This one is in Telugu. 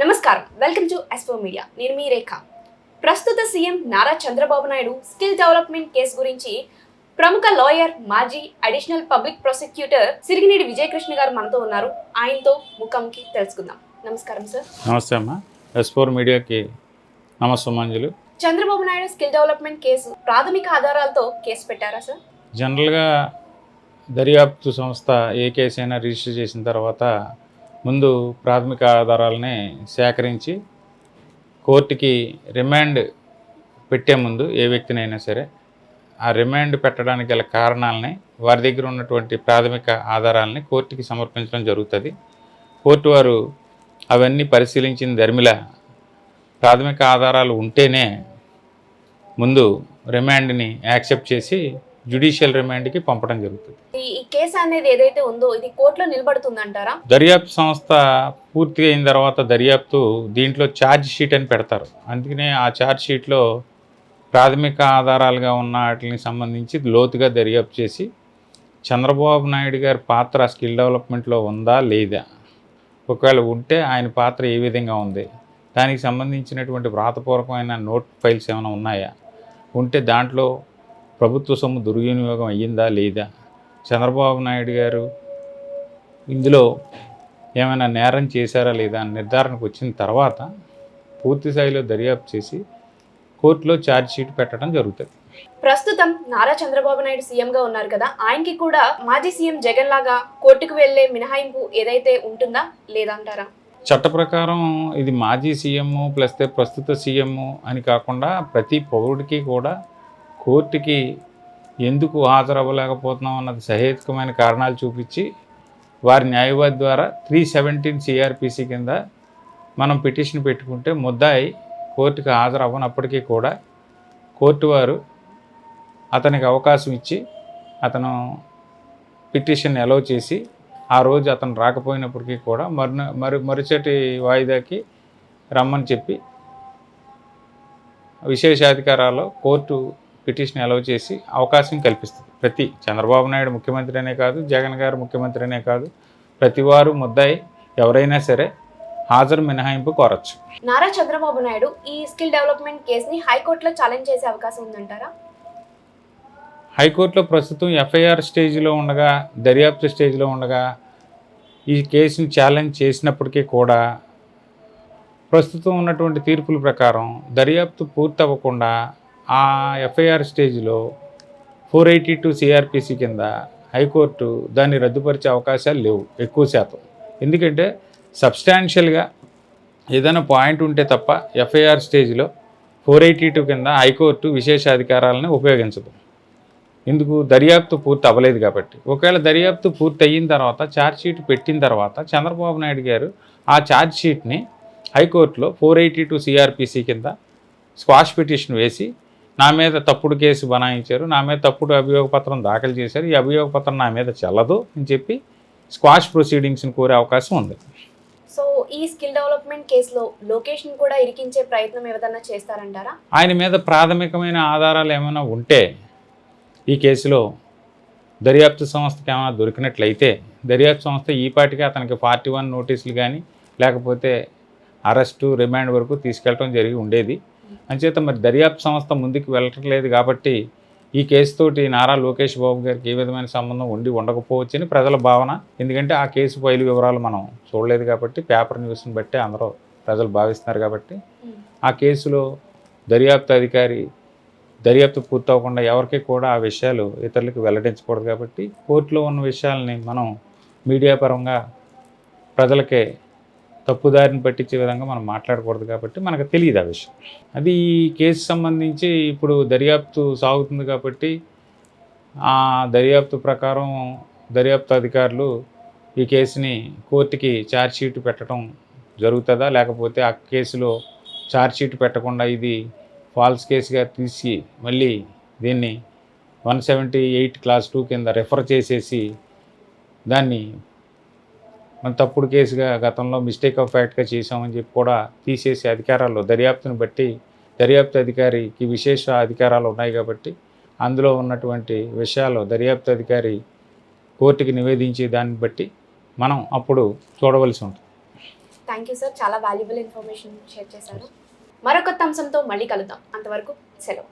నమస్కారం, వెల్కమ్ టు ఎస్పో మీడియా. నేను మీ రేఖ. ప్రస్తుత CM Nara Chandrababu Naidu skill development case గురించి ప్రముఖ లాయర్, మాజీ additional public prosecutor Sirigineedi Vijayakrishna గారు మనతో ఉన్నారు. ఆయనతో ముఖాముఖి తెలుసుకుందాం. నమస్కారం సార్. నమస్తే అమ్మా. ఎస్పో మీడియాకి నమస్కారాంజలి. Chandrababu Naidu skill development case ప్రాథమిక ఆధారాలతో కేసు పెట్టారా సార్? జనరల్గా దర్యాప్తు సంస్థ ఏ కేసు అయినా రిజిస్టర్ చేసిన తర్వాత ముందు ప్రాథమిక ఆధారాలని సేకరించి కోర్టుకి రిమాండ్ పెట్టే ముందు ఏ వ్యక్తినైనా సరే ఆ రిమాండ్ పెట్టడానికి గల కారణాలని, వారి దగ్గర ఉన్నటువంటి ప్రాథమిక ఆధారాలని కోర్టుకి సమర్పించడం జరుగుతుంది. కోర్టు వారు అవన్నీ పరిశీలించిన ధర్మిలా ప్రాథమిక ఆధారాలు ఉంటేనే ముందు రిమాండ్ని యాక్సెప్ట్ చేసి జ్యుడిషియల్ రిమాండ్కి పంపడం జరుగుతుంది. ఈ కేసు అనేది ఏదైతే ఉందో ఇది కోర్టులో నిలబడుతుందంటారా? దర్యాప్తు సంస్థ పూర్తి అయిన తర్వాత దర్యాప్తు దీంట్లో ఛార్జ్ షీట్ అని పెడతారు. అందుకనే ఆ ఛార్జ్ షీట్లో ప్రాథమిక ఆధారాలుగా ఉన్న వాటిని సంబంధించి లోతుగా దర్యాప్తు చేసి చంద్రబాబు నాయుడు గారి పాత్ర స్కిల్ డెవలప్మెంట్లో ఉందా లేదా, ఒకవేళ ఉంటే ఆయన పాత్ర ఏ విధంగా ఉంది, దానికి సంబంధించినటువంటి వ్రాతపూర్వకమైన నోట్ ఫైల్స్ ఏమైనా ఉన్నాయా, ఉంటే దాంట్లో ప్రభుత్వ సొమ్ము దుర్వినియోగం అయ్యిందా లేదా, చంద్రబాబు నాయుడు గారు ఇందులో ఏమైనా నేరం చేశారా లేదా అని నిర్ధారణకు వచ్చిన తర్వాత పూర్తి స్థాయిలో దర్యాప్తు చేసి కోర్టులో ఛార్జ్ షీట్ పెట్టడం జరుగుతుంది. ప్రస్తుతం నారా చంద్రబాబు నాయుడు సీఎంగా ఉన్నారు కదా, ఆయనకి కూడా మాజీ సీఎం జగన్ లాగా కోర్టుకు వెళ్లే మినహాయింపు ఏదైతే ఉంటుందా లేదంటారా? చట్ట ప్రకారం ఇది మాజీ సీఎం ప్లస్ ప్రస్తుత సీఎం అని కాకుండా ప్రతి పౌరుడికి కూడా కోర్టుకి ఎందుకు హాజరవ్వలేకపోతున్నాం అన్నది సహేతుకమైన కారణాలు చూపించి వారి న్యాయవాది ద్వారా 317 సిఆర్పిసి కింద మనం పిటిషన్ పెట్టుకుంటే ముద్దాయి కోర్టుకి హాజరవ్వనప్పటికీ కూడా కోర్టు వారు అతనికి అవకాశం ఇచ్చి అతను పిటిషన్ అలౌ చేసి ఆ రోజు అతను రాకపోయినప్పటికీ కూడా మరుసటి వాయిదాకి రమ్మని చెప్పి విశేషాధికారాల్లో కోర్టు పిటిషన్ అలౌ చేసి అవకాశం కల్పిస్తుంది. ప్రతి చంద్రబాబు నాయుడు ముఖ్యమంత్రి అనే కాదు, జగన్ గారు ముఖ్యమంత్రి అనే కాదు, ప్రతివారు ముద్దాయి ఎవరైనా సరే హాజరు మినహాయింపు కోరచ్చు. నారా చంద్రబాబు నాయుడు ఈ స్కిల్ డెవలప్మెంట్ కేసుని హైకోర్టులో ఛాలెంజ్ చేసే అవకాశం ఉందంటారా? హైకోర్టులో ప్రస్తుతం ఎఫ్ఐఆర్ స్టేజ్లో ఉండగా, దర్యాప్తు స్టేజ్లో ఉండగా ఈ కేసుని ఛాలెంజ్ చేసినప్పటికీ కూడా ప్రస్తుతం ఉన్నటువంటి తీర్పుల ప్రకారం దర్యాప్తు పూర్తి అవ్వకుండా ఆ ఎఫ్ఐఆర్ స్టేజ్లో 482 సిఆర్పిసి కింద హైకోర్టు దాన్ని రద్దుపరిచే అవకాశాలు లేవు ఎక్కువ శాతం. ఎందుకంటే సబ్స్టాన్షియల్గా ఏదైనా పాయింట్ ఉంటే తప్ప ఎఫ్ఐఆర్ స్టేజ్లో 482 కింద హైకోర్టు విశేషాధికారాలను ఉపయోగించదు. ఎందుకు? దర్యాప్తు పూర్తి అవ్వలేదు కాబట్టి. ఒకవేళ దర్యాప్తు పూర్తి అయిన తర్వాత ఛార్జ్షీట్ పెట్టిన తర్వాత చంద్రబాబు నాయుడు గారు ఆ ఛార్జ్షీట్ని హైకోర్టులో 482 సిఆర్పిసి కింద స్క్వాష్ పిటిషన్ వేసి నా మీద తప్పుడు కేసు బనాయించారు, నా మీద తప్పుడు అభియోగ పత్రం దాఖలు చేశారు, ఈ అభియోగ పత్రం నా మీద చెల్లదు అని చెప్పి స్క్వాష్ ప్రొసీడింగ్స్ని కోరే అవకాశం ఉంది. సో ఈ స్కిల్ డెవలప్మెంట్ కేసులో లొకేషన్ కూడా ఇరికించే ప్రయత్నం ఏదైనా చేస్తారంటారా? ఆయన మీద ప్రాథమికమైన ఆధారాలు ఏమైనా ఉంటే ఈ కేసులో దర్యాప్తు సంస్థకి ఏమైనా దొరికినట్లయితే దర్యాప్తు సంస్థ ఈపాటికి అతనికి 41 నోటీసులు కానీ లేకపోతే అరెస్టు, రిమాండ్ వరకు తీసుకెళ్ళడం జరిగి ఉండేది. అంచేత మరి దర్యాప్తు సంస్థ ముందుకు వెళ్ళట్లేదు కాబట్టి ఈ కేసుతోటి నారా లోకేష్ బాబు గారికి ఏ విధమైన సంబంధం ఉండకపోవచ్చని ప్రజల భావన. ఎందుకంటే ఆ కేసు ఫైలు వివరాలు మనం చూడలేదు కాబట్టి, పేపర్ న్యూస్ని బట్టి అందరూ ప్రజలు భావిస్తున్నారు కాబట్టి ఆ కేసులో దర్యాప్తు పూర్తవకుండా ఎవరికి కూడా ఆ విషయాలు ఇతరులకు వెల్లడించకూడదు కాబట్టి కోర్టులో ఉన్న విషయాలని మనం మీడియా పరంగా ప్రజలకే తప్పుదారిని పట్టించే విధంగా మనం మాట్లాడకూడదు కాబట్టి మనకు తెలియదు ఆ విషయం. అది ఈ కేసు సంబంధించి ఇప్పుడు దర్యాప్తు సాగుతుంది కాబట్టి ఆ దర్యాప్తు ప్రకారం దర్యాప్తు అధికారులు ఈ కేసుని కోర్టుకి ఛార్జ్షీట్ పెట్టడం జరుగుతుందా, లేకపోతే ఆ కేసులో ఛార్జ్షీట్ పెట్టకుండా ఇది ఫాల్స్ కేసుగా తీసి మళ్ళీ దీన్ని 178 క్లాస్ 2 కింద రెఫర్ చేసేసి దాన్ని మన తప్పుడు కేసుగా గతంలో మిస్టేక్ ఆఫ్ ఫ్యాక్ట్గా చేసామని చెప్పి కూడా తీసేసే అధికారాలు దర్యాప్తును బట్టి దర్యాప్తు అధికారికి విశేష అధికారాలు ఉన్నాయి కాబట్టి అందులో ఉన్నటువంటి విషయాలు దర్యాప్తు అధికారి కోర్టుకి నివేదించే దాన్ని బట్టి మనం అప్పుడు చూడవలసి ఉంటుంది. థ్యాంక్ యూ సార్, చాలా వాల్యుబుల్ ఇన్ఫర్మేషన్ షేర్ చేశారు. మరొక అంశంతో మళ్ళీ కలుద్దాం, అంతవరకు సెలవు.